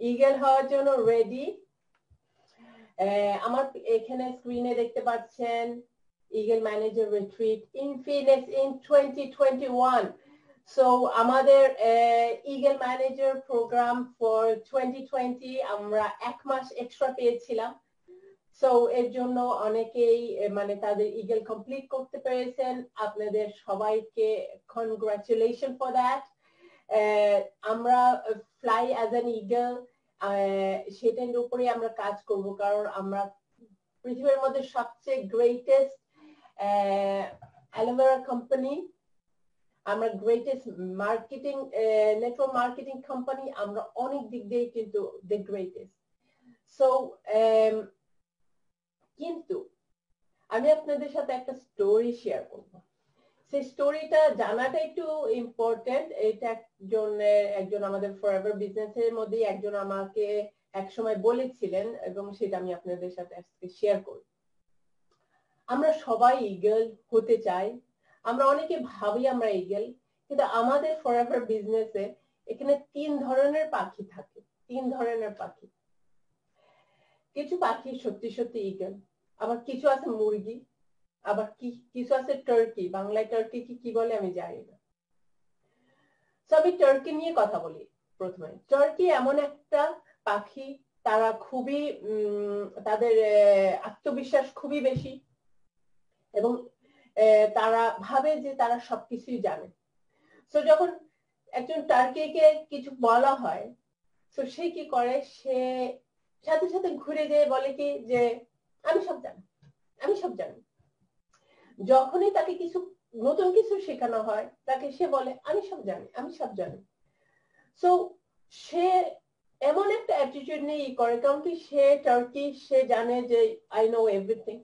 Eagle হওয়ার জন্য ready? আমার এখানে স্ক্রিনে দেখতে পাচ্ছেন eagle manager retreat in Phoenix in 2021. So আমাদের ইগল ম্যানেজার প্রোগ্রাম ফর 2020 আমরা 1 মাস এক্সট্রা পেয়েছিলাম। সো এর জন্য অনেকেই মানে তাদের ইগল কমপ্লিট করতে পেরেছেন। আপনাদের সবাইকে কনগ্রাচুলেশন ফর দ্যাট। আমরা ফ্লাই অ্যাজ অ্যান ইগল সেটার উপরে আমরা কাজ করব, কারণ আমরা পৃথিবীর মধ্যে সবচেয়ে গ্রেটেস্ট অ্যালোভেরা কোম্পানি, আমরা greatest marketing network marketing company, আমরা অনেক দিক দিয়ে কিন্তু দ্য গ্রেটেস্ট। সো কিন্তু আমি আপনাদের সাথে একটা স্টোরি শেয়ার করব। সেই স্টোরিটা জানাটা একটু ইম্পর্টেন্ট। এটা একজন আমাদের ফরএভার বিজনেসের মধ্যে একজন আমাকে একসময় বলেছিলেন এবং সেটা আমি আপনাদের সাথে আজকে শেয়ার করি। আমরা সবাই ইগল হতে চাই, আমরা অনেকে ভাবি আমরা ইগল, কিন্তু আমাদের ফরএভার বিজনেসে এখানে 3 ধরনের পাখি থাকে। 3 ধরনের পাখি। কিছু পাখি সত্যি সত্যি ইগল, আবার কিছু আছে মুরগি, আবার কিছু আছে টার্কি। বাংলায় টার্কি কি বলে আমি জানি না। আমি টার্কি নিয়ে কথা বলি। প্রথমে টার্কি এমন একটা পাখি, তারা খুবই তাদের আত্মবিশ্বাস খুবই বেশি এবং তারা ভাবে যে তারা সবকিছুই জানে। সো যখন একজন টার্কিকে কিছু বলা হয়, তো সে কি করে, সে সাথে সাথে ঘুরে যেয়ে বলে কি যে আমি সব জানি, আমি সব জানি। যখনই তাকে কিছু নতুন কিছু শেখানো হয়, তাকে সে বলে আমি সব জানি, আমি সব জানি। সো সে এমন একটা অ্যাটিটিউড নিয়ে করে, কারণ কি সে টার্কি, সে জানে যে আই নো এভরিথিং।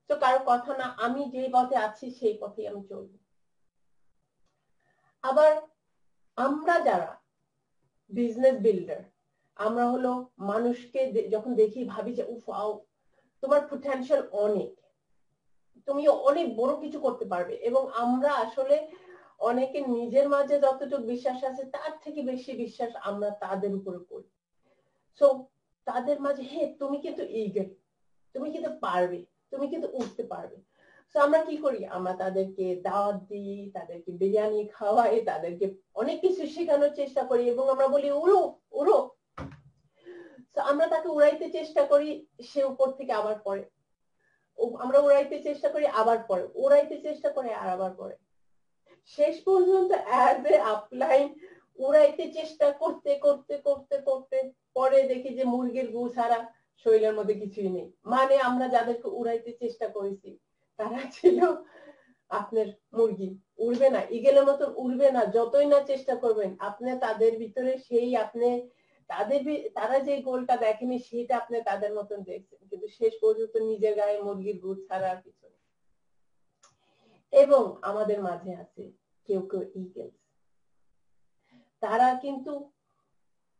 তো কারো কথা না, আমি যে পথে আছি সেই পথে আমি চলব। আবার আমরা যারা বিজনেস বিল্ডার, আমরা হলো মানুষকে যখন দেখি ভাবি যে উফ আও তোমার পটেনশিয়াল অনেক, তুমি অনেক বড় কিছু করতে পারবে। এবং আমরা আসলে অনেকে নিজের মাঝে যতটুকু বিশ্বাস আছে তার থেকে বেশি বিশ্বাস আমরা তাদের উপরে করি। সো তাদের মাঝে তুমি কিন্তু ইগল, তুমি কিন্তু পারবে, তুমি কিন্তু উঠতে পারবে। তো আমরা কি করি, আমরা তাদেরকে দাওয়াত দিই, তাদেরকে বিরিয়ানি খাওয়াই, তাদেরকে অনেক কিছু শেখানোর চেষ্টা করি এবং আমরা বলি উড়ো উড়ো। তো আমরা তাকে উড়াইতে চেষ্টা করি, সে উপর থেকে আবার পড়ে। আমরা উড়াইতে চেষ্টা করি, আবার পড়ে, উড়াইতে চেষ্টা করে আর আবার পড়ে। শেষ পর্যন্ত অ্যাজ এ আপলাইন উড়াইতে চেষ্টা করতে করতে করতে করতে পরে দেখি যে মুরগির গু ছাড়া শরীরের মধ্যে কিছুই নেই। মানে আমরা যাদেরকে উড়াইতে চেষ্টা করেছি তারা ছিল আপনার মুরগি। উড়বে না, ইগলের মতন উড়বে না, যতই না চেষ্টা করবেন আপনি তাদের ভিতরে সেই আপনি তারা যে গোলটা দেখেনি সেটা আপনি তাদের মতন দেখছেন, কিন্তু শেষ পর্যন্ত নিজের গায়ে মুরগির গু ছাড়া আর কিছু নেই। এবং আমাদের মাঝে আছে কেউ কেউ ইগল, তারা কিন্তু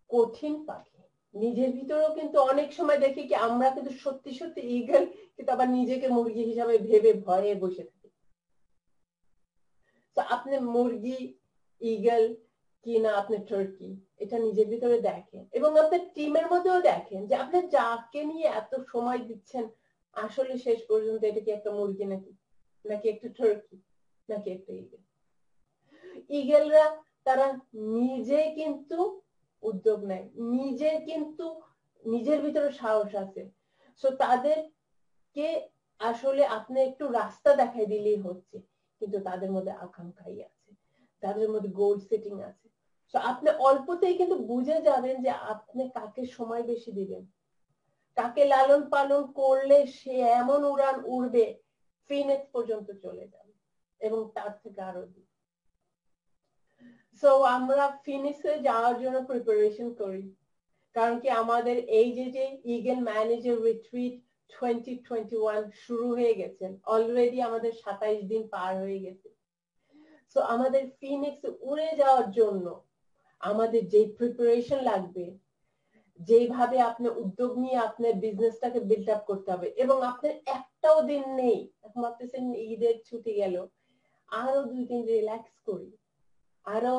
কঠিন পাখি। নিজের ভিতরেও কিন্তু অনেক সময় দেখি কি আমরা কিন্তু সত্যি সত্যি ইগল, কিন্তু আবার নিজেকে মুরগি হিসাবে ভেবে ভয়ে বসে থাকি। তো আপনি মুরগি, ইগল কি না আপনি টার্কি, এটা নিজের ভিতরে দেখেন এবং আপনার টিমের মধ্যেও দেখেন যে আপনি যাকে নিয়ে এত সময় দিচ্ছেন আসলে শেষ পর্যন্ত এটা কি একটা মুরগি নাকি, নাকি একটা টার্কি, নাকি একটা ইগল। ইগলরা তারা নিজে কিন্তু উদ্যোগ নেয়, নিজে কিন্তু নিজের ভিতরে সাহস আছে। সো তাদেরকে আসলে আপনি একটু রাস্তা দেখাই দিলেই হচ্ছে, কিন্তু তাদের মধ্যে আকাঙ্ক্ষাই আছে, তাদের মধ্যে গোল সেটিং আছে। সো আপনি অল্পতেই কিন্তু বুঝে যাবেন যে আপনি কাকে সময় বেশি দিবেন, কাকে লালন পালন করলে সে এমন উড়ান উড়বে ফিনিক্স পর্যন্ত চলে যাবে এবং তার থেকে আরো দিন। সো আমরা ফিনিক্সে যাওয়ার জন্য প্রিপারেশন করি, কারণ কি আমাদের এই যে ইগল ম্যানেজার রিট্রিট 2021 শুরু হয়ে গেছে অলরেডি, আমাদের 27 দিন পার হয়ে গেছে। সো আমাদের ফিনিক্সে উড়ে যাওয়ার জন্য আমাদের যে প্রিপারেশন লাগবে, যেভাবে আপনি উদ্যোগ নিয়ে আপনার বিজনেসটাকে বিল্ড আপ করতে হবে, এবং আপনার একটাও দিন নেই, এখন ভাবতেছেন ঈদের ছুটি গেল আরো 2 দিন রিল্যাক্স করি, আরো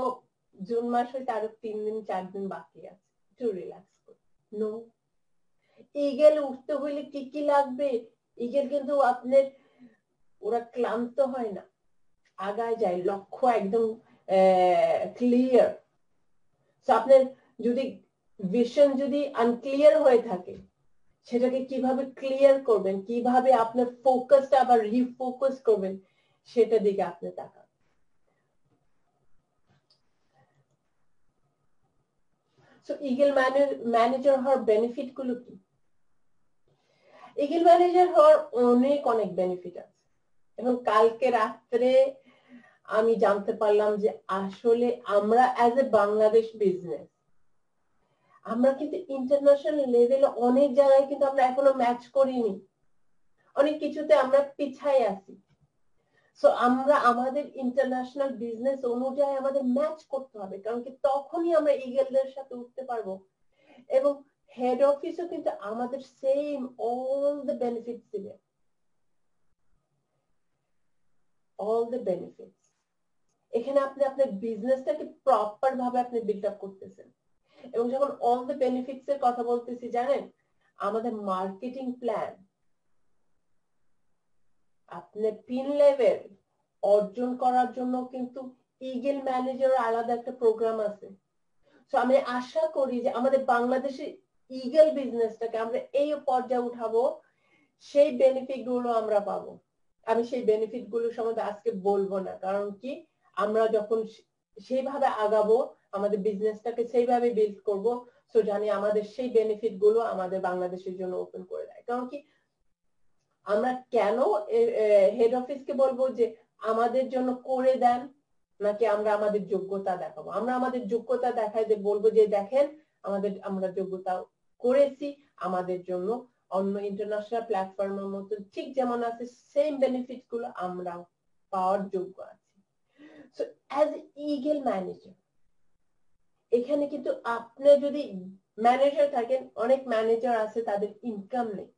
জুন মাস হইতে আরো 3 দিন 4 দিন বাকি আছে, একটু রিল্যাক্স নো, ইগল উঠতে হইলে কি কি লাগবে? ইগল কিন্তু আপনার ওরা ক্লান্ত হয় না, আগায় যায়, লক্ষ্য একদম ক্লিয়ার। আপনার যদি ভিশন যদি আনক্লিয়ার হয়ে থাকে, সেটাকে কিভাবে ক্লিয়ার করবেন, কিভাবে আপনার ফোকাসটা আবার রিফোকাস করবেন, সেটা দিকে আপনি তাকান। সো ইগল ম্যানেজার হওয়ার বেনিফিট গুলো কি? ইগল ম্যানেজার হওয়ার অনেক অনেক বেনিফিট আছে, এবং কালকে রাত্রে আমি জানতে পারলাম যে আসলে আমরা অ্যাজ এ বাংলাদেশ বিজনেস, আমরা কিন্তু ইন্টারন্যাশনাল লেভেলে অনেক জায়গায় কিন্তু আমরা এখনো ম্যাচ করিনি, অনেক কিছুতে আমরা পিছায় আছি। সো আমরা আমাদের ইন্টারন্যাশনাল বিজনেস অনুযায়ী আমাদের ম্যাচ করতে হবে, কারণ কি তখনই আমরা ইগলদের সাথে উঠতে পারবো। এবং হেড অফিসও কিন্তু আমাদের সেম অল দ্য বেনিফিটস দিবে, অল দ্য বেনিফিটস। এখানে আপনি আপনার বিজনেসটাকে প্রপার ভাবে আপনি বিল্ড আপ করতেছেন। এবং যখন অল দ্য বেনিফিটস এর কথা বলতেছি, জানেন আমাদের মার্কেটিং প্ল্যান, আপনার পিন লেভেল অর্জন করার জন্য কিন্তু ইগল ম্যানেজার আলাদা একটা প্রোগ্রাম আছে। তো আমি আশা করি যে আমাদের বাংলাদেশের ইগল বিজনেসটাকে আমরা এই পর্যায়ে উঠাবো, সেই বেনিফিট গুলো আমরা পাবো। আমি সেই বেনিফিট গুলো সম্বন্ধে আজকে বলবো না, কারণ কি আমরা যখন সেইভাবে আগাবো, আমাদের বিজনেসটাকে সেইভাবে বিল্ড করবো, তো জানি আমাদের সেই বেনিফিট গুলো আমাদের বাংলাদেশের জন্য ওপেন করে দেয়। কারণ কি আমরা কেন হেড অফিসকে বলবো যে আমাদের জন্য করে দেন, নাকি আমরা আমাদের যোগ্যতা দেখাবো? আমরা আমাদের যোগ্যতা দেখাই যে বলবো যে দেখেন আমরা যোগ্যতা করেছি, আমাদের জন্য অন্য ইন্টারন্যাশনাল প্ল্যাটফর্মের মতো ঠিক যেমন আছে সেম বেনিফিট গুলো আমরাও পাওয়ার যোগ্য আছি। সো অ্যাজ ইগল ম্যানেজার, এখানে কিন্তু আপনি যদি ম্যানেজার থাকেন, অনেক ম্যানেজার আছে তাদের ইনকাম নেই,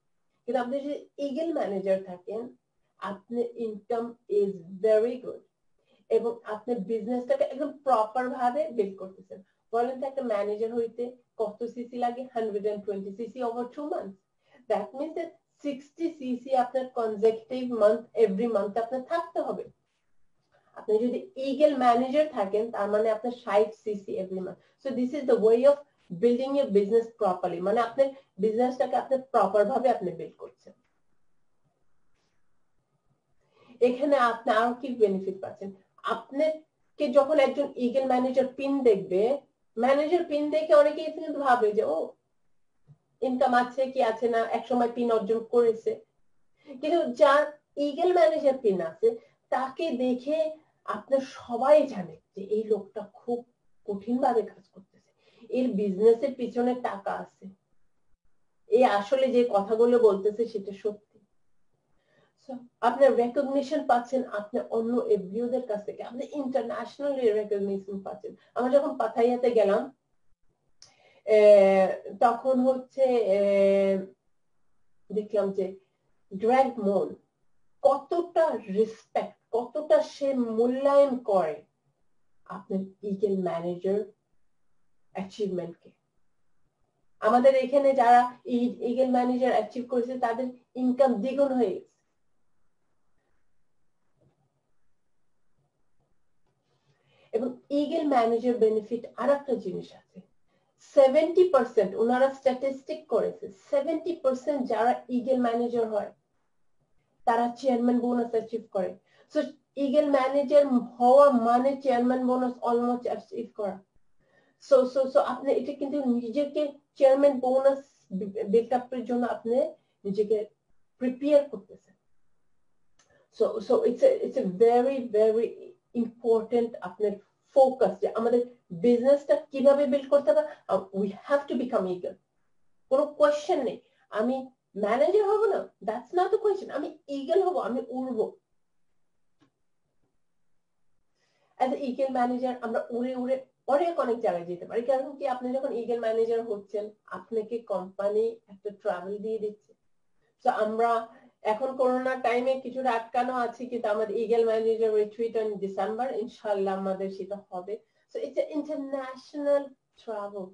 কিন্তু আপনি যদি ইগল ম্যানেজার থাকেন, আপনার ইনকাম ইজ ভেরি গুড, এবং আপনি বিজনেসটাকে একদম প্রপার ভাবে বিল্ড করতেছেন। বলেন তো একটা ম্যানেজার হইতে কত সিসি লাগে? 120 CC over 2 months. That means that 60 CC আপনার কনজেকিউটিভ মান্থ, এভরি মান্থ আপনার থাকতে হবে। আপনি যদি ইগল ম্যানেজার থাকেন, তার মানে আপনার 60 CC every month. So this is the way of building your business properly, মানে আপনার বিজনেসটাকে আপনি প্রপার ভাবে আপনি বিল্ড করছেন। এখানে আপনি আরো কি বেনিফিট পাচ্ছেন? আপনাকে যখন একজন ইগল ম্যানেজার পিন দেখবে, ম্যানেজার পিন দেখে অনেকেই কিন্তু ভাবে যে ও ইনকাম আছে কি আছে না, একসময় পিন অর্জন করেছে। কিন্তু যার ইগল ম্যানেজার পিন আছে, তাকে দেখে আপনার সবাই জানে যে এই লোকটা খুব কঠিন ভাবে কাজ করতেছে, এর বিজনেসের পিছনে টাকা আছে, এই আসলে যে কথাগুলো বলতেছে সেটা সত্যি। আপনার রেকগনিশন পাচ্ছেন আপনি অন্য এফবিওদের কাছ থেকে, আপনি ইন্টারন্যাশনাল রেকগনিশন পাচ্ছেন। আমরা যখন পাথাইয়াতে গেলাম, তখন হচ্ছে দেখলাম যে গ্রেগ মন কতটা রেসপেক্ট, কতটা সে মূল্যায়ন করে আপনার ইগল ম্যানেজার অ্যাচিভমেন্টকে। আমাদের এখানে যারা ইগল ম্যানেজার অ্যাচিভ করেছে তাদের ইনকাম দ্বিগুণ হয়ে গেছে। এবং ইগল ম্যানেজার বেনিফিট আর একটা জিনিস আছে, 70% ওনারা স্ট্যাটিস্টিক করেছে, 70% যারা ইগল ম্যানেজার হয় তারা চেয়ারম্যান বোনাস অ্যাচিভ করে। সো ইগল ম্যানেজার হওয়া মানে চেয়ারম্যান বোনাস অলমোস্ট অ্যাচিভ করা। সো সো সো আপনি এটা কিন্তু নিজেকে চেয়ারম্যান বোনাস বিল্ড আপের জন্য আপনি নিজেকে প্রিপেয়ার করতেছেন। So so it's a very very important আপনার ফোকাস যে আমাদের বিজনেসটা কিভাবে বিল্ড করতে হবে। We have to become eagle, কোনো কোয়েশ্চেন নেই। আমি ম্যানেজার হব না, দ্যাটস নট দ্য কোয়েশ্চেন, আমি ইগল হব, আমি উড়বো। অ্যাজ এ ইগল ম্যানেজার আমরা উড়ে উড়ে অনেক অনেক জায়গায় যেতে পারি, কারণ কি আপনি যখন ইগল ম্যানেজার হচ্ছেন, আপনাকে কোম্পানি একটা ট্রাভেল দিয়ে দিচ্ছে। তো আমরা এখন করোনা টাইমে কিছুটা আটকানো আছি, কিন্তু আমাদের eagle manager retreat in December, ইনশাআল্লাহ আমাদের সেটা হবে। So it's a international travel,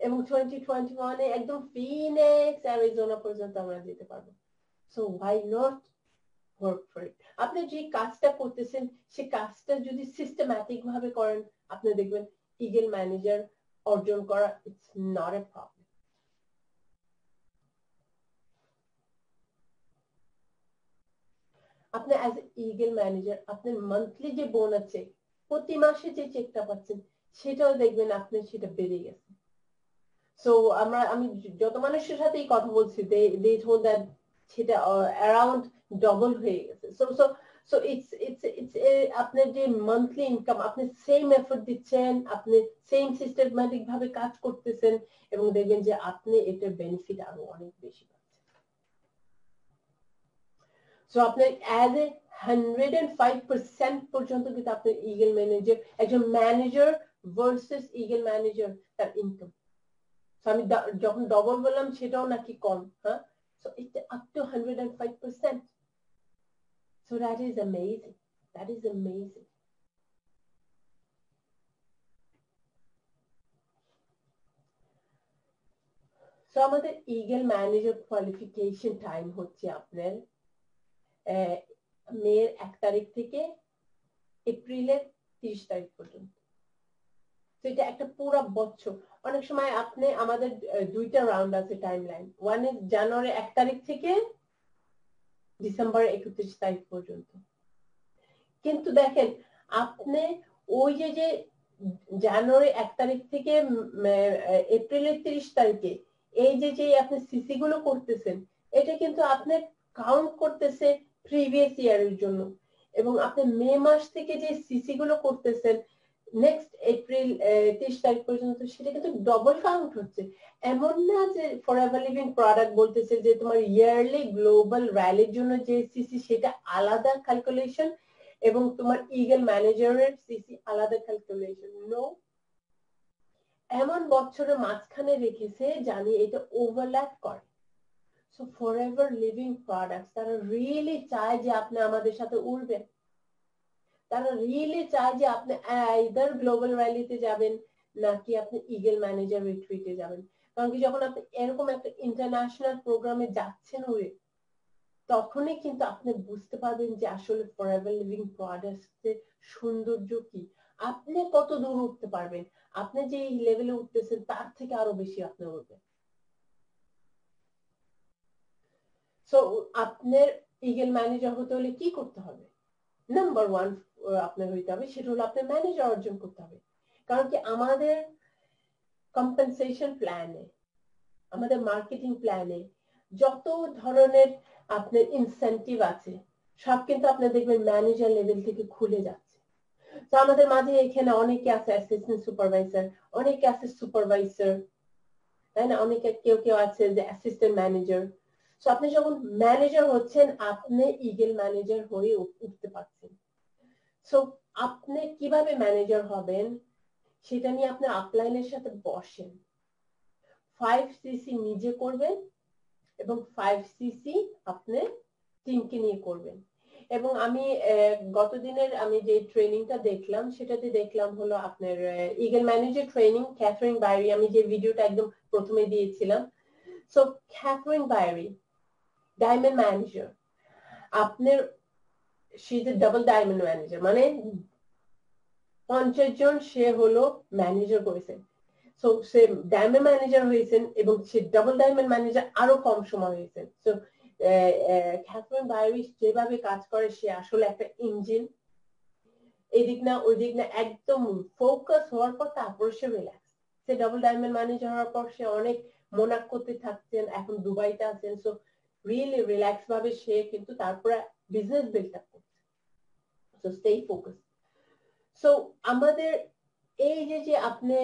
এবং 2021 একদম ফিনিক্স অ্যারিজোনা পর্যন্ত আমরা যেতে পারবো। So why not work for it? আপনি যে কাজটা করতেছেন সেই কাজটা যদি সিস্টেম্যাটিক ভাবে করেন, আপনি দেখবেন ইগল ম্যানেজার অর্জন করা ইটস নট এ প্রবলেম। আপনি অ্যাজ ইগল ম্যানেজার আপনার মান্থলি যে বোনাস চেক, প্রতি মাসে যে চেকটা পাচ্ছেন, সেটাও দেখবেন আপনার সেটা বেড়ে গেছে। সো আমি যত মানুষের সাথেই কথা বলছি, they told that সেটা around double হয়ে গেছে। সো it's আপনার যে মান্থলি ইনকাম, আপনি সেম এফোর্ট দিচ্ছেন, আপনি সেম সিস্টেমেটিক ভাবে কাজ করতেছেন, এবং দেখবেন যে আপনি এটার বেনিফিট আরো অনেক বেশি পাচ্ছেন। সো আপনার অ্যাজ এ 105% পর্যন্ত কিন্তু আপনার ইগল ম্যানেজার, একজন ম্যানেজার ভার্সেস ইগল ম্যানেজার, তার ইনকাম। আমি যখন ডবল বললাম সেটাও নাকি কম, হ্যাঁ? So it's up to 105%. So that is amazing. That is amazing. So আমাদের ইগল ম্যানেজার কোয়ালিফিকেশন টাইম হচ্ছে আপনার মের 1 তারিখ থেকে এপ্রিলের 30 তারিখ পর্যন্ত। তো এটা একটা পুরো বছর। অনেক সময় আপনি আমাদের দুইটা রাউন্ড আছে টাইমলাইন, ওয়ান ইজ জানুয়ারি 1 তারিখ থেকে ডিসেম্বর 31 তারিখ পর্যন্ত। কিন্তু দেখেন আপনি ওই যে জানুয়ারি 1 তারিখ থেকে এপ্রিলের 30 তারিখে এই যে আপনি সিসি গুলো করতেছেন, এটা কিন্তু আপনি কাউন্ট করতেছে প্রিভিয়াস ইয়ারের জন্য, এবং আপনি মে মাস থেকে যে সিসি গুলো করতেছেন নেক্সট এপ্রিল 30 তারিখ পর্যন্ত, সেটা কিন্তু ডবল কাউন্ট হচ্ছে। এমন না যে ফরএভার লিভিং প্রোডাক্ট বলতেছে যে তোমার ইয়ারলি গ্লোবাল র্যালির জন্য যে সিসি সেটা আলাদা ক্যালকুলেশন, এবং তোমার ইগল ম্যানেজারের সিসি আলাদা ক্যালকুলেশন। নো, এমন বছরের মাঝখানে রেখেছে জানি এটা ওভারল্যাপ করে। সো ফরএভার লিভিং প্রোডাক্টস তারা রিয়েলি চায় যে আপনি আমাদের সাথে উড়বেন, তারা রিয়েলি চায় যে আপনি আইদার গ্লোবাল র্যালিতে যাবেন নাকি আপনি ইগল ম্যানেজার রিট্রিটে যাবেন। কারণ কি যখন আপনি এরকম একটা ইন্টারন্যাশনাল প্রোগ্রামে যাচ্ছেন উড়ে, তখনই কিন্তু আপনি বুঝতে পারবেন যে আসলে ফরএভার লিভিং প্রোডাক্টস এর সৌন্দর্য কি, আপনি কত দূর উঠতে পারবেন, আপনি যে লেভেলে উঠতেছেন তার থেকে আরো বেশি আপনি উঠবেন। সো আপনার ইগল ম্যানেজার হতে হলে কি করতে হবে? নাম্বার 1 আপনার হইতে হবে, সেটা হলো আপনার ম্যানেজার অর্জন করতে হবে। কারণ কি আমাদের কম্পেনসেশন প্ল্যানে, আমাদের মার্কেটিং প্ল্যানে যত ধরনের আপনার ইনসেন্টিভ আছে সব কিন্তু আপনি দেখবেন ম্যানেজার লেভেল থেকে খুলে যাচ্ছে। তো আমাদের মাঝে এখানে অনেকে আছে অ্যাসিস্ট্যান্ট সুপারভাইজার, অনেকে আছে সুপারভাইজার, তাই না? অনেকে কেউ আছে যে অ্যাসিস্ট্যান্ট ম্যানেজার। সো আপনি যখন ম্যানেজার হচ্ছেন, আপনি ইগল ম্যানেজার হয়ে উঠতে পারছেন। সো আপনি কিভাবে ম্যানেজার হবেন সেটা নিয়ে আপনি আপলাইনের সাথে বসেন, 5 সিসি নিজে করবেন এবং 5 সিসি আপনি টিমকে নিয়ে করবেন। এবং আমি গত দিনের আমি যে ট্রেনিংটা দেখলাম সেটাতে দেখলাম হলো আপনার ইগল ম্যানেজার ট্রেনিং, ক্যাথরিন বাইরি, আমি যে ভিডিওটা একদম প্রথমে দিয়েছিলাম। সো ক্যাথরিন বাইরি ডায়মন্ড ম্যানেজার, আপনার she is a double diamond manager, মানে 50 জন সে হলো ম্যানেজার করেছেন। সো সে ডায়মন্ড ম্যানেজার হয়েছেন এবং সে ডাবল ডায়মন্ড ম্যানেজার আরো কম সময় হয়েছেন। সো ক্যাথরিন বাইরি যেভাবে কাজ করে, সে আসলে একটা ইঞ্জিন, এদিক না ওই দিক না, একদম ফোকাস হওয়ার পর তারপর সে রিল্যাক্স। সে ডাবল ডায়মন্ড ম্যানেজার হওয়ার পর সে অনেক মোনাকোতে থাকছেন, এখন দুবাইতে আছেন। সো রিয়েলি রিল্যাক্স ভাবে সে কিন্তু তারপরে বিজনেস বিল্ড আপ করছে। So stay focus. সো আমাদের এই যে আপনি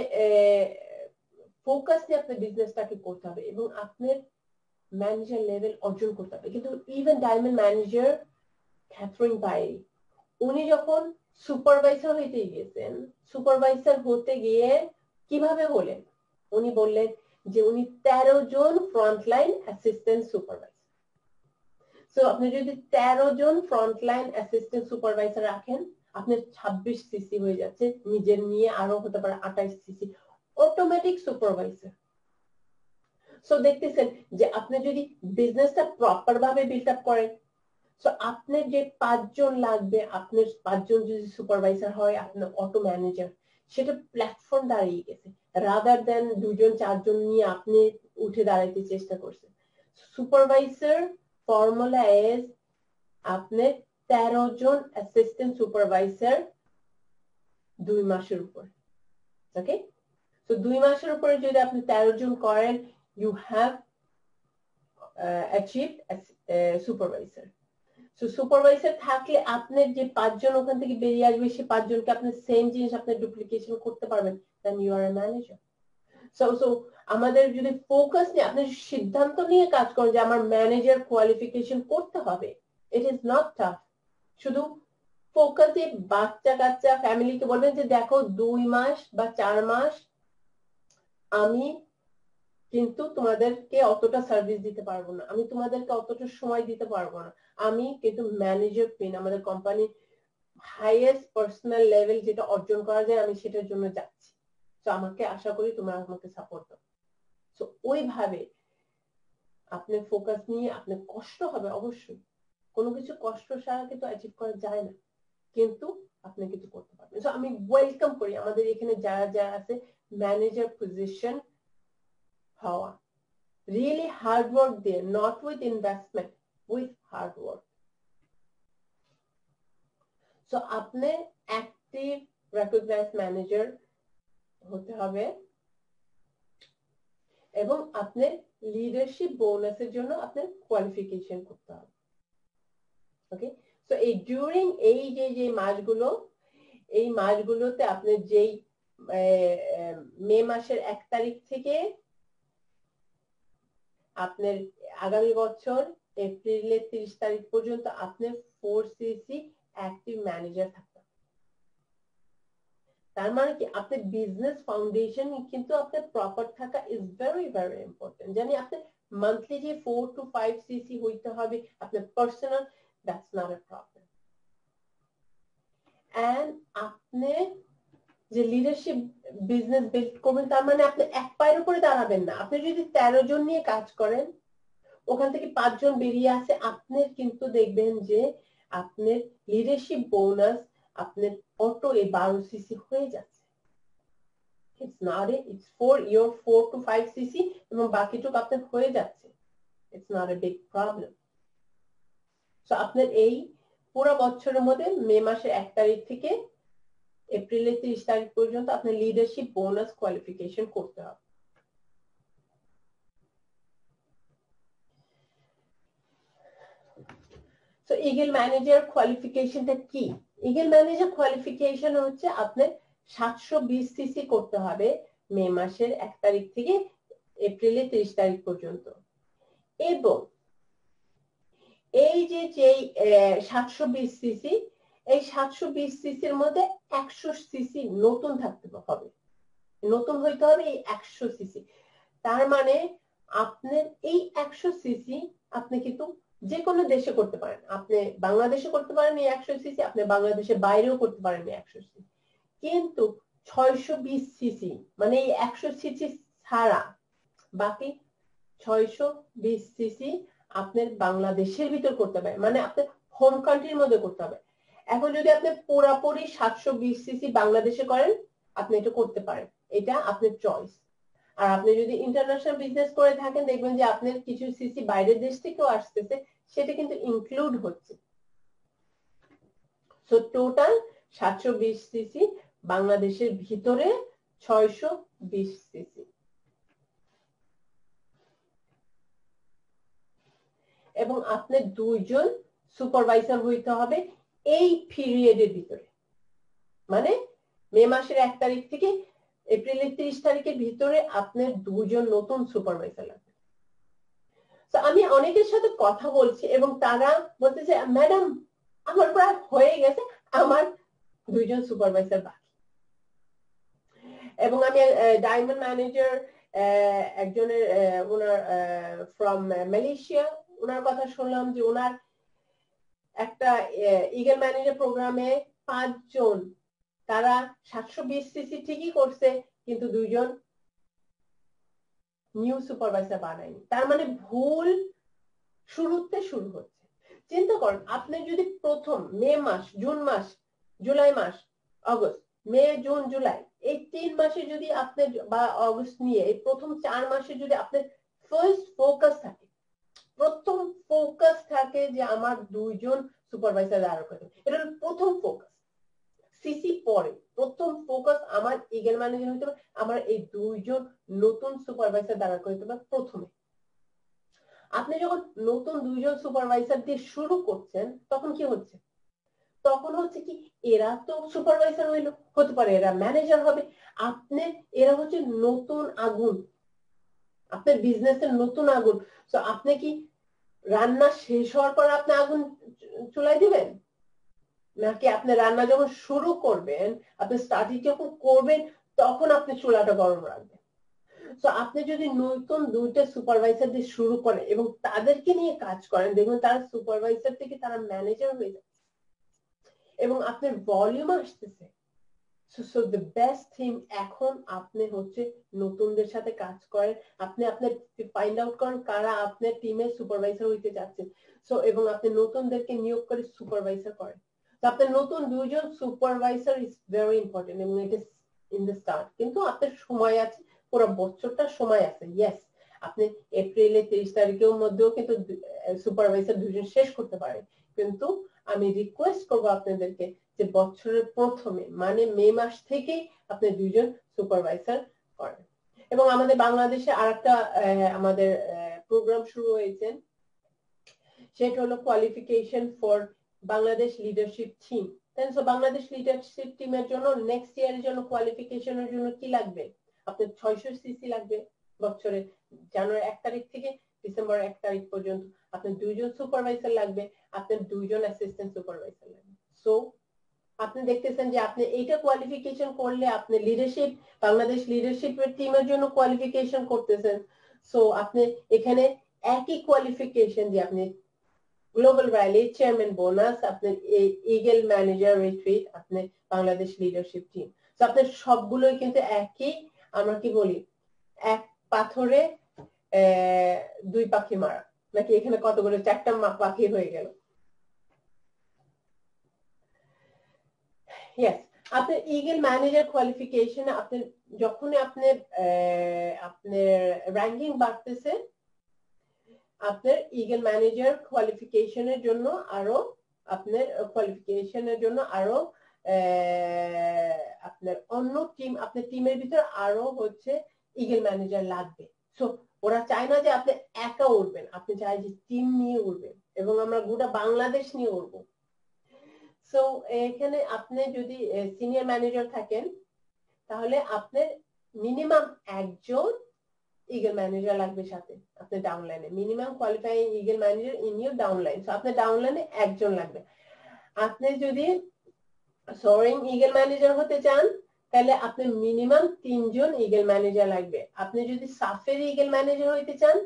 ফোকাস নিয়ে আপনার বিজনেসটাকে করতে হবে এবং আপনার ম্যানেজার লেভেল অর্জন করতে হবে। কিন্তু ইভেন ডায়মন্ড ম্যানেজার ক্যাথরিন বাইরি, উনি যখন সুপারভাইজার হইতে গিয়েছেন, সুপারভাইজার হতে গিয়ে কিভাবে হলেন? উনি বললেন যে উনি 13 জন ফ্রন্টলাইন অ্যাসিস্ট্যান্ট সুপারভাইজার। সো আপনি যদি 13 জন ফ্রন্টলাইন অ্যাসিস্ট্যান্ট সুপারভাইজার রাখেন, আপনার 26 সিসি হয়ে যাচ্ছে, নিজের নিয়ে আরো হতে পারে 28 সিসি, অটোমেটিক সুপারভাইজার। সো দেখতেছেন যে আপনি যদি বিজনেসটা প্রপার ভাবে বিল্ড আপ করেন, সো আপনার যে 5 জন লাগবে, আপনার 5 জন যদি সুপারভাইজার হয়, আপনার অটো ম্যানেজার, সেটা প্ল্যাটফর্ম দাঁড়িয়ে গেছে, রাদার দেন 2 জন 4 জন নিয়ে আপনি উঠে দাঁড়াইতে চেষ্টা করছেন। সুপারভাইজার ফর্মুলা ইজ আপনার 13 জন অ্যাসিস্ট্যান্ট সুপারভাইজার 2 মাসের উপর। ওকে, তো 2 মাসের উপরে যদি আপনি 13 জন করেন, you have achieved supervisor. So supervisor থাকলে আপনার যে 5 জন ওখান থেকে বেরিয়ে আসবে, সে 5 জনকে আপনি সেম জিনিস আপনি ডুপ্লিকেশন করতে পারবেন, then you are a manager. So আমাদের যদি ফোকাস নিয়ে আপনি সিদ্ধান্ত নিয়ে কাজ করেন যে আমার ম্যানেজার কোয়ালিফিকেশন করতে হবে, ইট ইজ নট টাফ। শুধু ফোকাস দিয়ে বাচ্চা কাচ্চা ফ্যামিলিকে বলবেন যে দেখো 2 মাস বা 4 মাস আমি কিন্তু তোমাদেরকে অতটা সার্ভিস দিতে পারবো না, আমি তোমাদেরকে অতটা সময় দিতে পারবো না, আমি কিন্তু ম্যানেজার পিন আমাদের কোম্পানি হাইয়েস্ট পার্সোনাল লেভেল যেটা অর্জন করা যায় আমি সেটার জন্য যাচ্ছি, তো আমাকে আশা করি তোমরা আমাকে সাপোর্ট দাও। তো ওইভাবে আপনি ফোকাস নিয়ে, আপনি কষ্ট হবে অবশ্যই, কোনো কিছু কষ্ট ছাড়া কিন্তু অ্যাচিভ করা যায় না, কিন্তু আপনি কিছু করতে পারবেন। সো আমি ওয়েলকাম করি আমাদের এখানে যারা যারা আছে ম্যানেজার পজিশন হওয়া, really hard work there, not with investment, with hard work. So আপনি অ্যাক্টিভ রেকগনাইজড ম্যানেজার হতে হবে এবং আপনার লিডারশিপ বোনাসের জন্য আপনার কোয়ালিফিকেশন করতে হবে। ওকে, সো এই ডিউরিং এই যে মাসগুলো, এই মাসগুলোতে আপনি যেই মে মাসের 1 তারিখ থেকে আপনার আগামী বছর এপ্রিলের 30 তারিখ পর্যন্ত আপনার 4cc অ্যাক্টিভ ম্যানেজার থাকবে। তার মানে কি আপনার বিজনেস ফাউন্ডেশন কিন্তু আপনার প্রপার থাকা ইজ ভেরি ভেরি ইম্পর্টেন্ট। জানি আপনার মান্থলি যে 4 to 5 cc হইতে হবে আপনার personal, that's not a problem. And আপনি যে লিডারশিপ বিজনেস বিল্ড করবেন, তার মানে আপনি এক পায়ের উপরে দাঁড়াবেন না। আপনি যদি 13 জন নিয়ে কাজ করেন, ওখান থেকে 5 জন বেরিয়ে আসে, আপনার কিন্তু দেখবেন যে আপনার লিডারশিপ বোনাস আপনার অটো 12 সিসি হয়ে যাচ্ছে। It's not it, it's for your 4 to 5 cc এবং বাকিটুকু আপনার হয়ে যাচ্ছে। It's not a big problem. So আপনার এই পুরো বছরের মধ্যে মে মাসের 1 তারিখ থেকে এপ্রিলের 30 তারিখ পর্যন্ত আপনার লিডারশিপ বোনাস কোয়ালিফিকেশন করতে হবে। So ইগল ম্যানেজার কোয়ালিফিকেশনটা কি? ইগল ম্যানেজার কোয়ালিফিকেশন হচ্ছে আপনার 720 সিসি করতে হবে মে মাসের 1 তারিখ থেকে এপ্রিলের 30 তারিখ পর্যন্ত। এবং এই যে 720 সিসি, এই 720 সিসির মধ্যে 100 সিসি নতুন থাকতে হবে, নতুন হইতে হবে এই 100 সিসি। তার মানে আপনার এই 100 সিসি আপনি কিন্তু যে কোনো দেশে করতে পারেন, আপনি বাংলাদেশে করতে পারেন এই 100 সিসি, আপনি বাংলাদেশের বাইরেও করতে পারেন এই 100 সিসি। কিন্তু 620 সিসি মানে এই 100 সিসি ছাড়া বাকি 620 সিসি আপনার বাংলাদেশের ভিতর করতে হবে, মানে আপনার হোম কান্ট্রির মধ্যে করতে হবে। এখন যদি আপনি পুরোপুরি 720 সিসি বাংলাদেশে করেন, আপনি এটা করতে পারেন, এটা আপনার চয়েস। আর আপনি যদি ইন্টারন্যাশনাল বিজনেস করে থাকেন, দেখবেন যে আপনার কিছু সিসি বাইরের দেশ থেকেও আসতেছে, সেটা কিন্তু ইনক্লুড হচ্ছে। সো টোটাল 720 সিসি, বাংলাদেশের ভিতরে 620 সিসি। এবং আপনার 2 জন সুপারভাইজার হইতে হবে এই পিরিয়ডের ভিতরে, মানে মে মাসের 1 তারিখ থেকে এপ্রিলের 30 তারিখের ভিতরে আপনার 2 জন নতুন সুপারভাইজার লাগবে। তো আমি অনেকের সাথে কথা বলছি এবং তারা বলতেছে ম্যাডাম আমার প্রায় হয়ে গেছে, আমার 2 জন সুপারভাইজার বাকি। এবং আমি ডায়মন্ড ম্যানেজার একজনের ওনার ফ্রম মালয়েশিয়া, ওনার কথা শুনলাম যে ওনার একটা ইগল ম্যানেজার প্রোগ্রামে 5 জন, তারা 720 সিসি ঠিকই করছে, কিন্তু 2 জন নিউ সুপারভাইজার বানাইনি, তার মানে ভুল শুরুতে শুরু হচ্ছে। চিন্তা করেন, আপনি যদি প্রথম মে মাস, জুন মাস, জুলাই মাস, অগস্ট, মে জুন জুলাই, এই 3 মাসে যদি আপনি বা অগস্ট নিয়ে এই প্রথম 4 মাসে যদি আপনার ফার্স্ট ফোকাস থাকে, প্রথম ফোকাস থাকে যে আমার 2 জন সুপারভাইজার দাঁড় করতে, এটা হলো প্রথম ফোকাস। সিসি পরে, প্রথম ফোকাস আমার ইগল ম্যানেজার হইতে হবে আমার এই 2 জন নতুন সুপারভাইজার দাঁড় করতে হবে প্রথমে। আপনি যখন নতুন 2 জন সুপারভাইজার দিয়ে শুরু করছেন তখন কি হচ্ছে, তখন হচ্ছে কি এরা তো সুপারভাইজার হইলো, হতে পারে এরা ম্যানেজার হবে, আপনি এরা হচ্ছে নতুন আগুন, আপনার বিজনেসের নতুন আগুন। তো আপনি কি রান্না শেষ হওয়ার পর আপনি আগুন চুলায় দিবেন, নাকি আপনি রান্না যখন শুরু করবেন, আপনি স্টার্টিং যখন করবেন তখন আপনি চুলাটা গরম রাখবেন। তো আপনি যদি নতুন 2টা সুপারভাইজার দিয়ে শুরু করেন এবং তাদেরকে নিয়ে কাজ করেন, দেখবেন তারা সুপারভাইজার থেকে তারা ম্যানেজার হয়ে যাচ্ছে এবং আপনার ভলিউম আসতেছে। সো দ্য বেস্ট থিং এখন আপনি হচ্ছে নতুনদের সাথে কাজ করেন, আপনি আপনার ফাইন্ড আউট করেন কারা আপনার টিমের সুপারভাইজার হইতে যাচ্ছে। সো এবং আপনি নতুনদেরকে নিয়োগ করে সুপারভাইজার করেন। তো আপনার নতুন 2 জন সুপারভাইজার ইজ ভেরি ইম্পর্টেন্ট এবং it is in the start, কিন্তু আপনার সময় আছে, পুরো বছরটা সময় আছে। ইয়েস, আপনি এপ্রিলের 30 তারিখের মধ্যেও কিন্তু সুপারভাইজার 2 জন শেষ করতে পারেন, কিন্তু আমি রিকোয়েস্ট করব আপনাদেরকে যে বছরের প্রথমে মানে মে মাস থেকেই আপনি 2 জন সুপারভাইজার করেন। এবং আমাদের বাংলাদেশে আরেকটা আমাদের প্রোগ্রাম শুরু হয়েছে, সেটা হলো qualification for Bangladesh leadership team. So Bangladesh leadership টিমের জন্য নেক্সট ইয়ারের জন্য কোয়ালিফিকেশনের জন্য কি লাগবে, আপনার 600 সিসি লাগবে বছরে, জানুয়ারি 1 তারিখ থেকে ডিসেম্বর 1 তারিখ পর্যন্ত। আপনার 2 জন সুপারভাইজার লাগবে, আপনার 2 জন অ্যাসিস্ট্যান্ট সুপারভাইজার লাগবে। সো আপনি দেখতেছেন যে আপনি এইটা কোয়ালিফিকেশন করলে আপনি লিডারশিপ, বাংলাদেশ লিডারশিপের টিমের জন্য কোয়ালিফিকেশন করতেছেন। সো আপনি এখানে একই কোয়ালিফিকেশন দিয়ে আপনি গ্লোবাল র্যালি, চেয়ারম্যান বোনাস, আপনার ইগল ম্যানেজার রিট্রিট, আপনি বাংলাদেশ লিডারশিপ টিম, তো আপনার সবগুলোই কিন্তু একই, আমরা কি বলি এক পাথরে 2 পাখি মারা, নাকি এখানে কতগুলো 4টা পাখি হয়ে গেল। ইয়েস, আপনার ইগল ম্যানেজার কোয়ালিফিকেশনে আপনি যখন আপনার র্যাঙ্কিং বাড়তেছে, আপনার ইগল ম্যানেজার কোয়ালিফিকেশনের জন্য আরো আপনার কোয়ালিফিকেশনের জন্য আরো আপনার অন্য টিম, আপনার টিমের ভিতর আরো হচ্ছে ইগল ম্যানেজার লাগবে। সো ওরা চায় না যে আপনি একা উঠবেন, আপনি চায় যে টিম নিয়ে উঠবেন এবং আমরা গোটা বাংলাদেশ নিয়ে উঠবো। সো এখানে আপনি যদি সিনিয়র ম্যানেজার থাকেন তাহলে আপনার মিনিমাম একজন ইগল ম্যানেজার লাগবে সাথে, আপনার ডাউনলাইনে minimum qualifying eagle manager in your downline. So আপনার ডাউনলাইনে একজন লাগবে। আপনি যদি সোয়ারিং ইগল ম্যানেজার হতে চান তাহলে আপনি মিনিমাম 3 জন ইগল ম্যানেজার লাগবে। আপনি যদি সাফের ইগল ম্যানেজার হইতে চান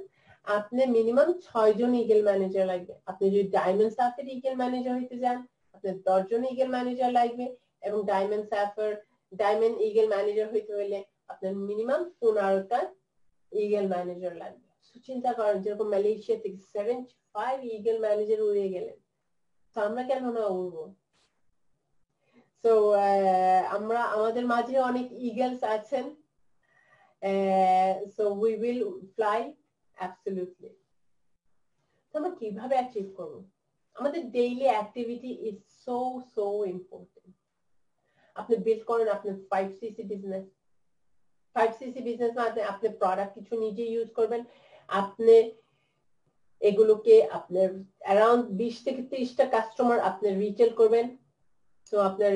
আপনি মিনিমাম 6 জন ইগল ম্যানেজার লাগবে। আপনি যদি ডায়মন্ড সাফের ইগল ম্যানেজার হইতে চান আপনার 10 জন ইগল ম্যানেজার লাগবে এবং ডায়মন্ড সাফের ডায়মন্ড ইগল ম্যানেজার হইতে হলে আপনার মিনিমাম 15টা ইগল ম্যানেজার লাগবে। চিন্তা করেন যেরকম মালয়েশিয়া থেকে 75 ইগল ম্যানেজার উড়ে গেলেন, তো আমরা কেন না উড়বো। সো আমরা আমাদের মাঝে অনেক ইগলস আছেন, so we will fly absolutely. আমরা কিভাবে অ্যাচিভ করব, আমাদের daily activity is so so important. আপনি বিল্ড করেন আপনার 5cc বিজনেস, 5cc বিজনেস মানে আপনি প্রোডাক্ট কিছু নিজে ইউজ করবেন, আপনি এগুলোকে আপনার অ্যারাউন্ড 20 থেকে 30টা কাস্টমার আপনি রিটেল করবেন। তো আপনার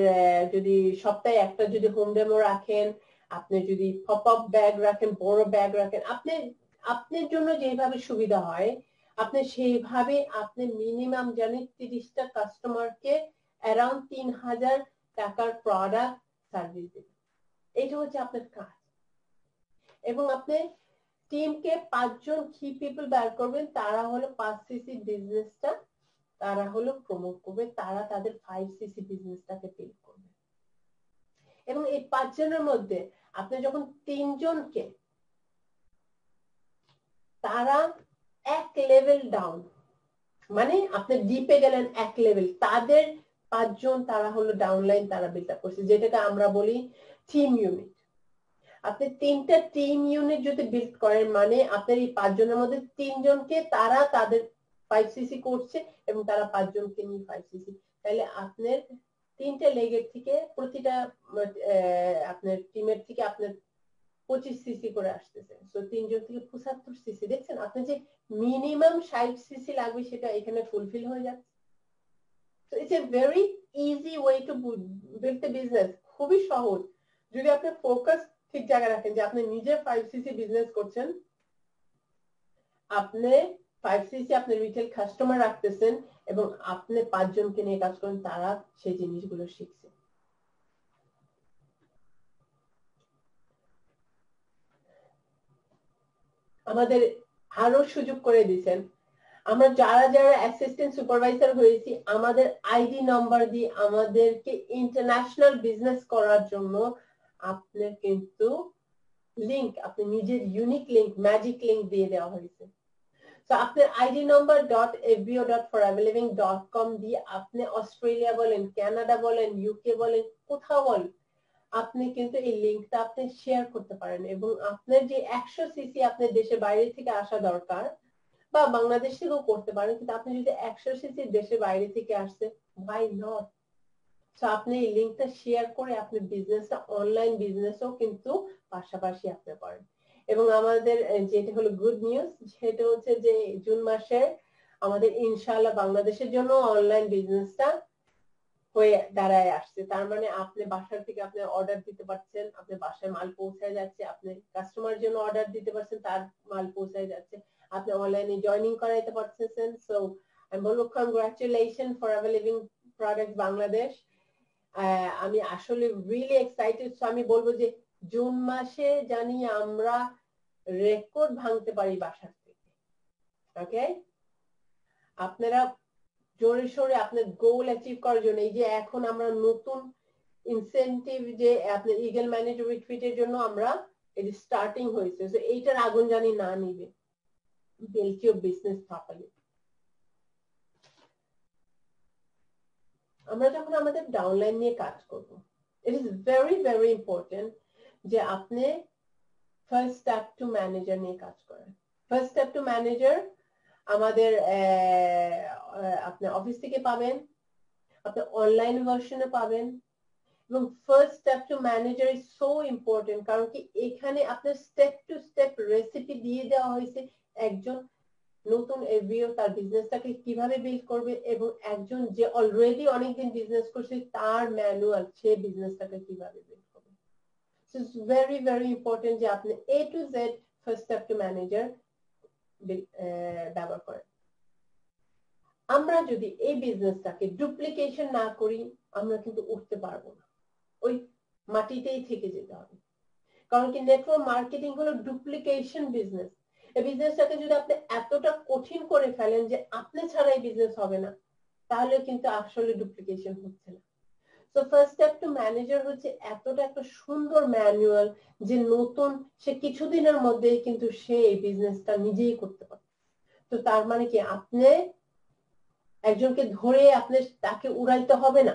যদি সপ্তাহে একটা যদি হোম ডেমো রাখেন, আপনি যদি পপ আপ ব্যাগ রাখেন, বড় ব্যাগ রাখেন, আপনি আপনার জন্য যেভাবে সুবিধা হয় আপনি সেইভাবে আপনি মিনিমাম জানেন 30টা কাস্টমারকে অ্যারাউন্ড 3000 টাকার প্রোডাক্ট সার্ভিস দিন। এইটা হচ্ছে আপনার কাজ। এবং আপনি টিমকে 5 জন কি পিপল বের করবেন, তারা হলো 5cc বিজনেসটা তারা হলো প্রমোট করবে, তারা তাদের 5cc বিজনেসটাকে বিল্ড করবে। এবং এই 5 জনের মধ্যে আপনি যখন 3 জনকে তারা এক লেভেল ডাউন, মানে আপনি ডিপে গেলেন এক লেভেল, তাদের 5 জন তারা হলো ডাউনলাইন, তারা বিল্ড আপ করছে, যেটাকে আমরা বলি টিম ইউনিট। আপনি 3টা টিম ইউনিট যদি বিল্ড করেন, মানে আপনার এই 5 জনের মধ্যে 3 জনকে তারা তাদের 5cc করছে এবং তারা 5 জনকে নিয়ে 5cc, তাহলে আপনার 3টে লেগের থেকে প্রতিটা আপনার টিমের থেকে আপনার 25cc করে আসতেছে। সো 3 জন থেকে 75cc, দেখছেন আপনি যে মিনিমাম 60cc লাগবে সেটা এখানে ফুলফিল হয়ে যাচ্ছে। So it's a very easy way to build the business, খুবই সহজ যদি আপনি ফোকাস ঠিক জায়গায় রাখেন যে আপনি নিজে 5cc বিজনেস করছেন, আপনি 5cc আপনি রিটেল কাস্টমার রাখতেছেন এবং আপনি 5 জনকে নিয়ে কাজ করেন, তারা সেই জিনিসগুলো শিখছে। আমাদের আরো সুযোগ করে দিয়েছেন, আমরা যারা যারা অ্যাসিস্ট্যান্ট সুপারভাইজার হয়েছি, আমাদের আইডি নাম্বার দিয়ে আমাদেরকে ইন্টারন্যাশনাল বিজনেস করার জন্য আপনার কিন্তু লিংক, আপনি নিজের ইউনিক লিংক, ম্যাজিক লিংক দিয়ে দেওয়া হয়েছে। তো আপনার আইডি নাম্বার .fbo.foreverliving.com দিয়ে আপনি অস্ট্রেলিয়া বলেন, কানাডা বলেন, ইউকে বলেন, কোথাও বলেন, আপনি কিন্তু এই লিংকটা আপনি শেয়ার করতে পারেন এবং আপনার যে 100cc আপনার দেশের বাইরে থেকে আসা দরকার বা বাংলাদেশ থেকেও করতে পারেন, কিন্তু আপনি যদি 100cc দেশের বাইরে থেকে আসছে, why not? তো আপনি এই লিংকটা শেয়ার করে আপনি বিজনেসটা, অনলাইন বিজনেসও কিন্তু পাশাপাশি আপনি করেন। এবং আমাদের যেটা হলো গুড নিউজ, সেটা হচ্ছে যে জুন মাসে আমাদের ইনশাআল্লাহ বাংলাদেশের জন্য অনলাইন বিজনেসটা হয়ে দাঁড়ায় আসছে। তার মানে আপনি বাসা থেকে আপনি অর্ডার দিতে পারছেন, আপনার বাসায় মাল পৌঁছায় যাচ্ছে, আপনি কাস্টমারের জন্য অর্ডার দিতে পারছেন, তার মাল পৌঁছায় যাচ্ছে, আপনি অনলাইনে জয়েনিং করাইতে পারতেছেন। সো আমি বলবো congratulation forever living product Bangladesh. আমি আসলে রিয়েলি এক্সাইটেড। সো আমি বলবো যে জুন মাসে জানি আমরা রেকর্ড ভাঙতে পারি বাসার থেকে। ওকে, আপনারা জোরে সোরে আপনার গোল অ্যাচিভ করার জন্য, এই যে এখন আমরা নতুন ইনসেনটিভ যে আপনার ইগল ম্যানেজার রিট্রিটের জন্য আমরা এই স্টার্টিং হয়েছে, সো এইটার আগুন জানি না নিবে, build your business properly। আমরা যখন আমাদের ডাউনলাইন নিয়ে কাজ করব, it is very very important যে আপনি ফার্স্ট স্টেপ টু ম্যানেজার নিয়ে কাজ করেন। ফার্স্ট স্টেপ টু ম্যানেজার আমাদের আপনি অফিস থেকে পাবেন, আপনি অনলাইন ভার্সনে পাবেন, এবং first step to manager is so important, কারণ কি এখানে আপনার স্টেপ টু স্টেপ রেসিপি দিয়ে দেওয়া হয়েছে একজন নতুন এভিও তার বিজনেসটাকে কিভাবে বিল্ড করবে, এবং একজন যে অলরেডি অনেকদিন বিজনেস করছে তার ম্যানুয়াল, সে বিজনেসটাকে কিভাবে বিল্ড করবে। So it's very very important যে আপনি A to Z first step to manager ব্যবহার করেন। আমরা যদি এই বিজনেসটাকে ডুপ্লিকেশন না করি, আমরা কিন্তু উঠতে পারবো না, ওই মাটিতেই থেকে যেতে হবে। কারণ কি নেটওয়ার্ক মার্কেটিং হলো ডুপ্লিকেশন বিজনেস। এই বিজনেসটাকে যদি আপনি এতটা কঠিন করে ফেলেন যে আপনি ছাড়া এই বিজনেস হবে না, তাহলে কিন্তু আসলে ডুপ্লিকেশন হচ্ছে না। So first step to manager হচ্ছে এতটা একটা সুন্দর ম্যানুয়াল যে নতুন সে কিছুদিনের মধ্যেই কিন্তু সে এই বিজনেসটা নিজেই করতে পারে। তো তার মানে কি আপনি একজনকে ধরে আপনি তাকে উড়াইতে হবে না,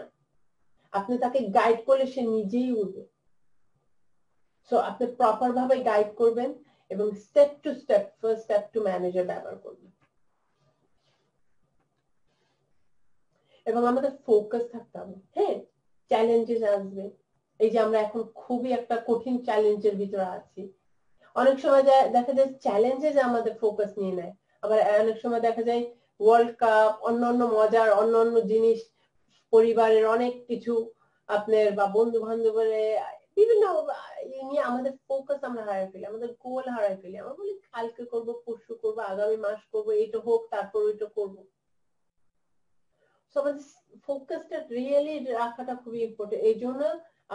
আপনি তাকে গাইড করলে সে নিজেই উঠবে। সো আপনি প্রপার ভাবে গাইড করবেন এবং step to step first step to manager ব্যবহার করবেন। এবং আমাদের ফোকাস থাকতে হবে। হ্যাঁ, চ্যালেঞ্জেস আসবে, এই যে আমরা এখন খুবই একটা কঠিন চ্যালেঞ্জের ভিতরে আছি। অনেক সময় দেখা যায় চ্যালেঞ্জেস আমাদের ফোকাস নিয়ে নেয়, আবার অনেক সময় দেখা যায় ওয়ার্ল্ড কাপ, অন্যান্য মজার অন্যান্য জিনিস, পরিবারের অনেক কিছু আপনার বা বন্ধু বান্ধবের বিভিন্ন নিয়ে আমাদের ফোকাস আমরা হারাই ফেলি, আমাদের গোল হারাই ফেলি। আমরা বলি কালকে করবো, পরশু করবো, আগামী মাস করবো, এইটা হোক তারপর ওইটা করবো। সো আমাদের ফোকাসটা রিয়েলি রাখাটা খুবই ইম্পর্টেন্ট। এই জন্য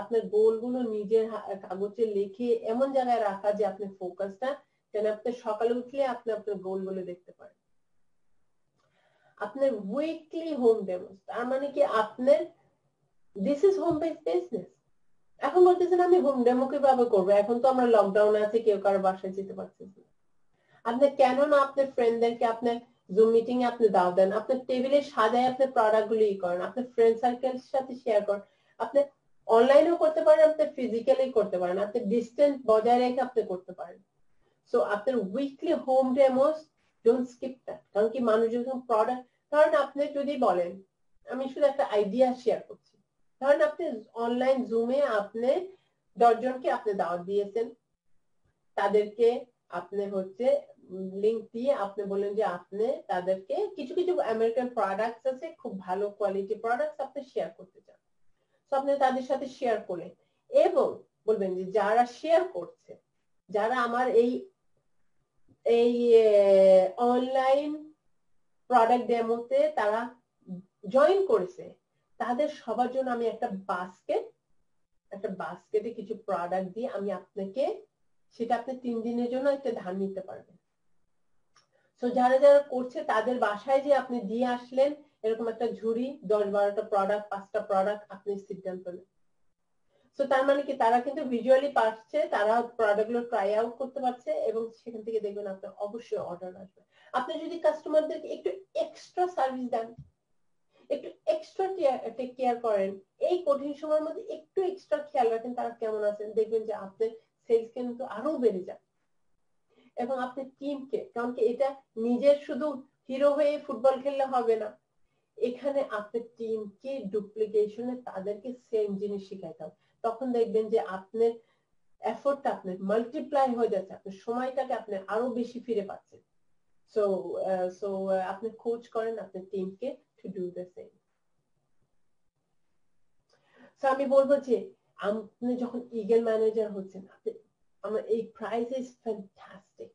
আপনার গোলগুলো নিজের কাগজে লিখে এমন জায়গায় রাখা যে আপনি ফোকাসটা, যেন আপনি সকালে উঠলে আপনি আপনার গোলগুলো দেখতে পারেন। আপনার উইকলি হোম ডেমোস, তার মানে কি আপনার this is home based business. এখন বলতেছেন আমি হোম ডেমো কিভাবে করবো, এখন তো আমরা লকডাউনে আছি, কেউ কারো বাসায় যেতে পারতেছি না। আপনি কেন না আপনার ফ্রেন্ডদেরকে আপনার জুম মিটিং এ আপনি দাও দেন, আপনার টেবিলে সাজায় আপনি প্রোডাক্ট গুলো করেন, আপনার ফ্রেন্ড সার্কেলের সাথে শেয়ার করেন, আপনি অনলাইনেও করতে পারেন, আপনি ফিজিক্যালি করতে পারেন, আপনি ডিস্টেন্স বজায় রেখে আপনি করতে পারেন। সো আপনার weekly home demos don't skip that. কারণ কি মানুষ যখন প্রোডাক্ট, কারণ আপনি যদি বলেন, আমি শুধু একটা আইডিয়া শেয়ার করছি, কারণ আপনি অনলাইন জুমে আপনি 10 জনকে আপনি দাওয়াত দিয়েছেন, তাদেরকে আপনি হচ্ছে লিংক দিয়ে আপনি বলেন যে আপনি তাদেরকে কিছু কিছু আমেরিকান প্রোডাক্টস আছে, খুব ভালো কোয়ালিটি প্রোডাক্টস আপনি শেয়ার করতে চান, তো আপনি তাদের সাথে শেয়ার করলেন এবং বলবেন যে যারা শেয়ার করছে, যারা আমার এই এই অনলাইন প্রোডাক্ট ডেমোতে তারা জয়েন করেছে, তাদের সবার জন্য আমি একটা বাস্কেটে কিছু প্রোডাক্ট দিয়ে আমি আপনাকে, সেটা আপনি 3 দিনের জন্য একটা ধার নিতে পারবেন। সো যারা যারা করছে তাদের বাসায় যে আপনি দিয়ে আসলেন এরকম একটা ঝুড়ি, 10-12টা প্রোডাক্ট, 5টা প্রোডাক্ট আপনি সিদ্ধান্ত নেন। সো তার মানে কি তারা কিন্তু ভিজুয়ালি পাচ্ছে, তারা প্রোডাক্টগুলো ট্রাই আউট করতে পারছে এবং সেখান থেকে দেখবেন আপনার অবশ্যই অর্ডার আসবে। আপনি যদি কাস্টমারদেরকে একটু এক্সট্রা সার্ভিস দেন, একটু এক্সট্রা টেক কেয়ার করেন, এই কঠিন সময়ের মধ্যে একটু এক্সট্রা খেয়াল রাখেন তারা কেমন আছেন, দেখবেন যে আপনার সেলস কিন্তু আরো বেড়ে যায়। এবং আপনি টিমকে, কারণ কি এটা নিজের শুধু হিরো হয়ে ফুটবল খেললে হবে না, এখানে আপনার টিমকে ডুপ্লিকেশনে তাদেরকে সেম জিনিস শিখাইতে হবে। তখন দেখবেন যে আপনার এফোর্টটা আপনার মাল্টিপ্লাই হয়ে যাচ্ছে, আপনার সময়টাকে আপনি আরো বেশি ফিরে পাচ্ছেন। সো আপনি কোচ করেন আপনার টিমকে to do the same. So আমি বলবো যে আপনি যখন ইগল ম্যানেজার হচ্ছেন, আপনি আমার এই প্রাইস ইজ ফ্যান্টাস্টিক।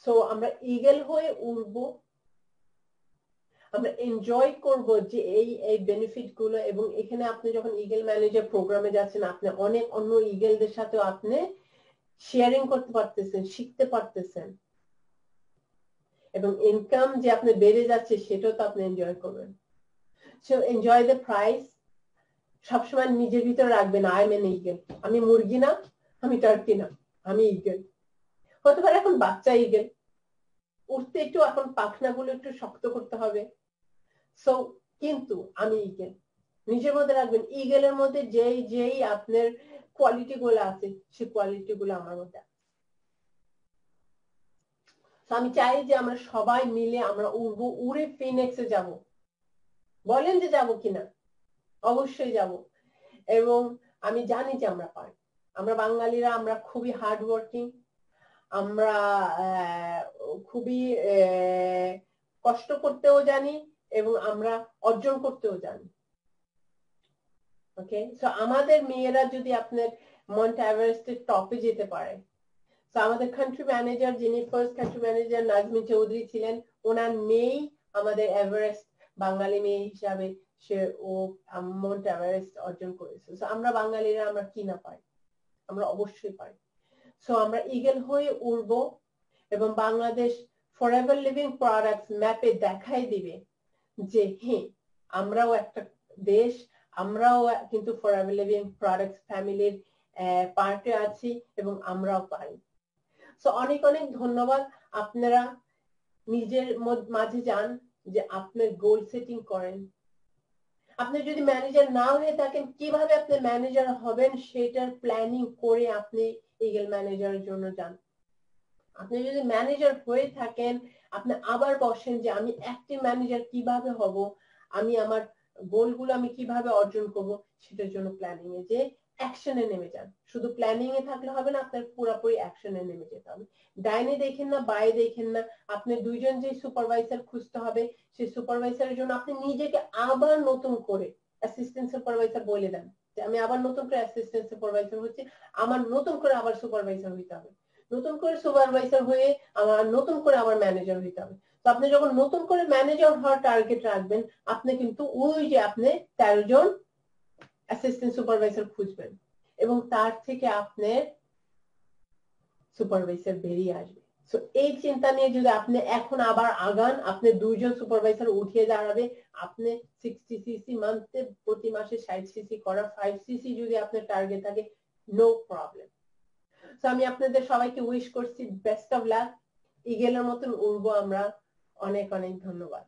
সো আমরা ইগল হয়ে উড়বো, আমরা এনজয় করব যে এই বেনিফিট গুলো। এবং এখানে আপনি যখন ইগল ম্যানেজার প্রোগ্রামে যাচ্ছেন, আপনি অনেক অন্য ইগলদের সাথেও আপনি শেয়ারিং করতে পারতেছেন, শিখতে পারতেছেন, এবং ইনকাম যে আপনি বেড়ে যাচ্ছে সেটাও তো আপনি এনজয় করবেন। So enjoy the price. সবসময় নিজের ভিতরে রাখবেন আই এম এন ইগল, আমি মুরগি না, আমি টার্কি না, আমি ইগল। হতে পারে এখন বাচ্চা ইগল, উঠতে একটু এখন পাখনাগুলো একটু শক্ত করতে হবে, সো কিন্তু আমি ইগল। নিজের মধ্যে রাখবেন ইগলের মধ্যে যেই আপনার কোয়ালিটি গুলো আছে, সেই কোয়ালিটি গুলো আমার মধ্যে আছে। আমি চাই যে আমরা সবাই মিলে আমরা উড়বো, উড়ে ফিনিক্সে যাব। বলেন যে যাব কিনা? অবশ্যই যাব। এবং আমি জানি যে আমরা পারি। আমরা বাঙালিরা আমরা খুবই হার্ড ওয়ার্কিং, আমরা খুবই কষ্ট করতেও জানি এবং আমরা অর্জন করতেও জানি। ওকে, সো আমাদের মেয়েরা যদি আপনার মাউন্ট এভারেস্টের টপে যেতে পারে, তো আমাদের কান্ট্রি ম্যানেজার, যিনি first country manager Nazmin Chowdhury ছিলেন, ওনার মেয়েই আমাদের এভারেস্ট, বাঙালি মেয়ে হিসাবে সে ও মাউন্ট এভারেস্ট অর্জন করেছে। সো আমরা বাঙালিরা আমরা কি না পারি? আমরা অবশ্যই পারি। সো আমরা ইগল হয়ে উড়বো এবং বাংলাদেশ ফরএভার লিভিং প্রোডাক্টস ম্যাপে দেখাই দিবে যে হ্যাঁ আমরাও একটা দেশ, আমরাও কিন্তু ফরএভার লিভিং প্রোডাক্টস ফ্যামিলির পার্টে আছি এবং আমরাও পারি। সো অনেক অনেক ধন্যবাদ। আপনারা নিজের মাঝে যান, যে আপনার গোল সেটিং করেন। আপনি যদি ম্যানেজার না হয়ে থাকেন, কিভাবে আপনি ম্যানেজার হবেন সেটার প্ল্যানিং করে আপনি ইগল ম্যানেজারের জন্য যান। আপনি যদি ম্যানেজার হয়ে থাকেন, আপনি আবার বসেন যে আমি অ্যাক্টিভ ম্যানেজার কিভাবে হব, আমি আমার গোলগুলো আমি কিভাবে অর্জন করব, সেটার জন্য প্ল্যানিং এ যে অ্যাকশনে নেমে যান। শুধু প্ল্যানিং এ থাকলে হবে না, আপনার পুরোপুরি অ্যাকশনে নেমে যেতে হবে। ডাইনে দেখেন না, বায়ে দেখেন না, আপনি দুইজন যে সুপারভাইজার খুঁজতে হবে, সেই সুপারভাইজারের জন্য আপনি নিজেকে আবার নতুন করে অ্যাসিস্ট্যান্ট সুপারভাইজার বলে দেন যে আমি আবার নতুন করে অ্যাসিস্ট্যান্ট সুপারভাইজার হচ্ছে, আমার নতুন করে আবার সুপারভাইজার হইতে হবে, নতুন করে সুপারভাইজার হয়ে আমার নতুন করে আবার ম্যানেজার হইতে হবে। তো আপনি যখন নতুন করে ম্যানেজার হওয়ার টার্গেট রাখবেন, আপনি কিন্তু ওই যে আপনি 13 জন অ্যাসিস্ট্যান্ট সুপারভাইজার খুঁজবেন এবং তার থেকে আপনার সুপারভাইজার বেরিয়ে আসবে। সো এই চিন্তা নিয়ে যদি আপনি এখন আবার আগান, আপনি 2 জন সুপারভাইজার উঠিয়ে দাঁড়াবে, আপনি 60 সিসি মান্থে প্রতি মাসে 60 সিসি করা, 5 সিসি যদি আপনার টার্গেট থাকে, নো প্রবলেম। তো আমি আপনাদের সবাইকে উইশ করছি বেস্ট অফ লাক, ইগলের মতন উড়বো আমরা। অনেক অনেক ধন্যবাদ।